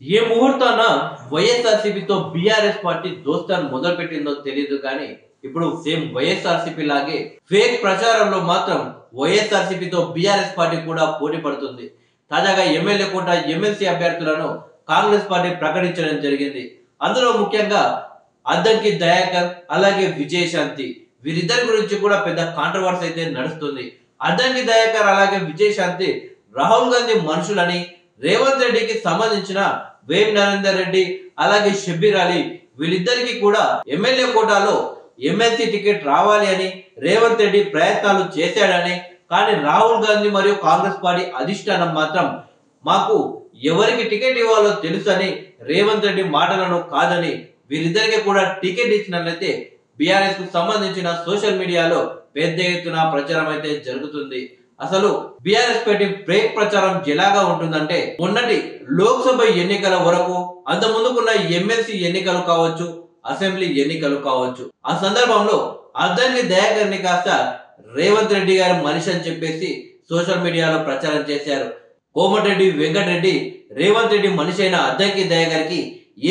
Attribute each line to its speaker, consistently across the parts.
Speaker 1: ఏ ముహూర్తాన వైఎస్ఆర్సీపీతో BRS party దోస్తాను మొదలుపెట్టిందో తెలియదు కానీ ఇప్పుడు సేమ్ వైఎస్ఆర్సీపీ లాగే ఫేక్ ప్రచారంలో మాత్రం వైఎస్ఆర్సీపీతో బీఆర్ఎస్ పార్టీ కూడా పోటీ పడుతుంది. తాజాగా ఎమ్మెల్యే కోట ఎమ్మెల్సీ అభ్యర్థులను కాంగ్రెస్ పార్టీ ప్రకటించడం జరిగింది. అందులో ముఖ్యంగా అద్దంకి దయాకర్ అలాగే విజయశాంతి వీరిద్దరి గురించి కూడా పెద్ద కాంట్రవర్సీ అయితే నడుస్తుంది. అద్దంకి దయాకర్ అలాగే విజయశాంతి రాహుల్ గాంధీ మనుషులని, రేవంత్ రెడ్డికి సంబంధించిన వేం నరేందర్ రెడ్డి అలాగే షబ్బీర్ అలీ వీళ్ళిద్దరికి కూడా ఎమ్మెల్యే కోటాలో ఎమ్మెల్సీ టికెట్ రావాలి అని రేవంత్ రెడ్డి ప్రయత్నాలు చేశాడని, కానీ రాహుల్ గాంధీ మరియు కాంగ్రెస్ పార్టీ అధిష్టానం మాత్రం మాకు ఎవరికి టికెట్ ఇవ్వాలో తెలుసని, రేవంత్ రెడ్డి మాటలను కాదని వీరిద్దరికి కూడా టికెట్ ఇచ్చినట్లయితే బీఆర్ఎస్ కు సంబంధించిన సోషల్ మీడియాలో పెద్ద ఎత్తున ప్రచారం అయితే జరుగుతుంది. అసలు బీఆర్ఎస్ పార్టీ బ్రేక్ ప్రచారం ఎలాగా ఉంటుందంటే, మొన్నటి లోక్సభ ఎన్నికల వరకు అంత ముందుకున్న ఎమ్మెల్సీ ఎన్నికలు కావచ్చు, అసెంబ్లీ ఎన్నికలు కావచ్చు, ఆ సందర్భంలో అద్దంకి దయాకర్ని కాస్త రేవంత్ రెడ్డి గారి మనిషి అని చెప్పేసి సోషల్ మీడియాలో ప్రచారం చేశారు. కోమటిరెడ్డి వెంకటరెడ్డి రేవంత్ రెడ్డి మనిషి అయిన అద్దంకి దయాకర్కి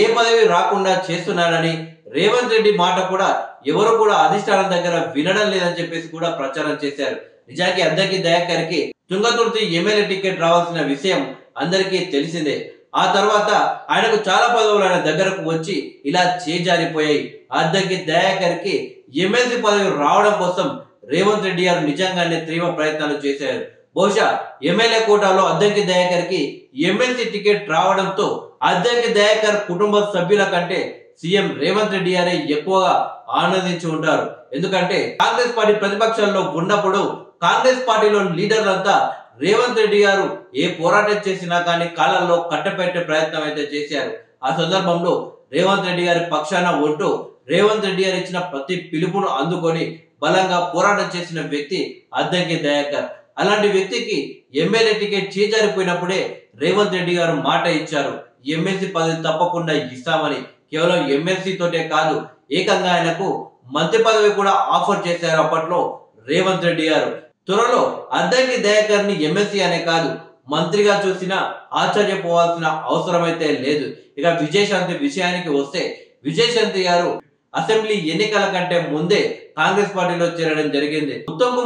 Speaker 1: ఏ పదవి రాకుండా చేస్తున్నారని, రేవంత్ రెడ్డి మాట కూడా ఎవరు కూడా అధిష్టానం దగ్గర వినడం లేదని చెప్పేసి కూడా ప్రచారం చేశారు. నిజానికి అద్దంకి దయాకర్కి తుంగతుర్తి ఎమ్మెల్యే టికెట్ రావాల్సిన విషయం అందరికీ తెలిసిందే. ఆ తర్వాత ఆయనకు చాలా పదవులు ఆయన దగ్గరకు వచ్చి ఇలా చేజారిపోయాయి. అద్దంకి దయాకర్కి ఎమ్మెల్సీ పదవి రావడం కోసం రేవంత్ రెడ్డి గారు నిజంగానే తీవ్ర ప్రయత్నాలు చేశారు. బహుశా ఎమ్మెల్యే కోటాలో అద్దంకి దయాకర్కి ఎమ్మెల్సీ టికెట్ రావడంతో అద్దంకి దయాకర్ కుటుంబ సభ్యుల కంటే సీఎం రేవంత్ రెడ్డి గారే ఎక్కువగా ఆనందించి ఉంటారు. ఎందుకంటే కాంగ్రెస్ పార్టీ ప్రతిపక్షంలో ఉన్నప్పుడు కాంగ్రెస్ పార్టీలో లీడర్లంతా రేవంత్ రెడ్డి గారు ఏ పోరాటం చేసినా కానీ కాళ్ళల్లో కట్టపెట్టే ప్రయత్నం అయితే చేశారు. ఆ సందర్భంలో రేవంత్ రెడ్డి గారి పక్షాన ఉంటూ రేవంత్ రెడ్డి గారు ఇచ్చిన ప్రతి పిలుపును అందుకొని బలంగా పోరాటం చేసిన వ్యక్తి అద్దంకి దయాకర్. అలాంటి వ్యక్తికి ఎమ్మెల్యే టికెట్ చేజారిపోయినప్పుడే రేవంత్ రెడ్డి గారు మాట ఇచ్చారు, ఎమ్మెల్సీ పదవి తప్పకుండా ఇస్తామని. కేవలం ఎమ్మెల్సీ తోటే కాదు, ఏకంగా ఆయనకు మంత్రి పదవి కూడా ఆఫర్ చేశారు అప్పట్లో రేవంత్ రెడ్డి గారు. త్వరలో అద్దంకి దయాకర్ ని ఎమ్మెల్సీ అనే కాదు, మంత్రిగా చూసినా ఆశ్చర్యపోవాల్సిన అవసరం అయితే లేదు. ఇక విజయశాంతి విషయానికి వస్తే, విజయశాంతి గారు అసెంబ్లీ ఎన్నికల కంటే ముందే కాంగ్రెస్ పార్టీలో చేరడం జరిగింది. ఉత్తమ్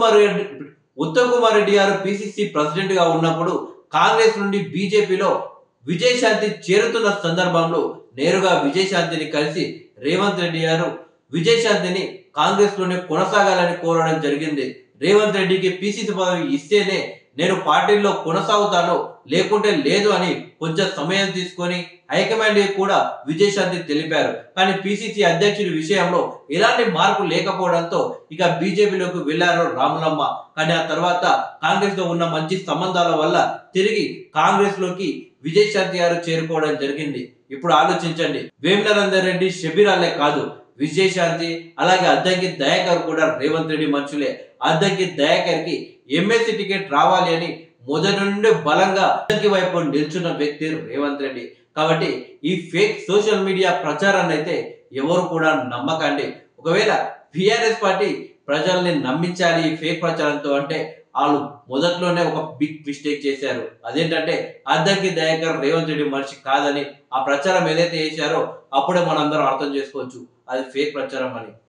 Speaker 1: కుమార్ రెడ్డి గారు పిసిసి ప్రెసిడెంట్ గా ఉన్నప్పుడు కాంగ్రెస్ నుండి బీజేపీలో విజయశాంతి చేరుతున్న సందర్భంలో నేరుగా విజయశాంతిని కలిసి రేవంత్ రెడ్డి గారు విజయశాంతిని కాంగ్రెస్ లోనే కొనసాగాలని కోరడం జరిగింది. రేవంత్ రెడ్డికి పిసిసి పదవి ఇస్తేనే నేను పార్టీలో కొనసాగుతాను, లేకుంటే లేదు అని కొంచెం సమయం తీసుకొని హైకమాండ్ కూడా విజయశాంతి తెలిపారు. కానీ పిసిసి అధ్యక్షుడి విషయంలో ఎలాంటి మార్పు లేకపోవడంతో ఇక బీజేపీలోకి వెళ్లారు రాములమ్మ. కానీ ఆ తర్వాత కాంగ్రెస్ లో ఉన్న మంచి సంబంధాల వల్ల తిరిగి కాంగ్రెస్ లోకి విజయశాంతి గారు చేరుకోవడం జరిగింది. ఇప్పుడు ఆలోచించండి, వేం నరేందర్ రెడ్డి షబ్బీర్ అలీ కాదు, విజయశాంతి అలాగే అద్దంకి దయాకర్ కూడా రేవంత్ రెడ్డి మనుషులే. అద్దంకి దయాకర్ కి ఎమ్మెల్సీ టికెట్ రావాలి అని మొదటి నుండి బలంగా అద్దంకి వైపు నిల్చున్న వ్యక్తి రేవంత్ రెడ్డి. కాబట్టి ఈ ఫేక్ సోషల్ మీడియా ప్రచారాన్ని అయితే ఎవరు కూడా నమ్మకండి. ఒకవేళ బీఆర్ఎస్ పార్టీ ప్రజల్ని నమ్మించాలి ఈ ఫేక్ ప్రచారంతో అంటే వాళ్ళు మొదట్లోనే ఒక బిగ్ మిస్టేక్ చేశారు. అదేంటంటే అద్దంకి దయాకర్ రేవంత్ రెడ్డి మనిషి కాదని ఆ ప్రచారం ఏదైతే చేశారో అప్పుడే మనందరం అర్థం చేసుకోవచ్చు అది ఫేక్ ప్రచారం అని.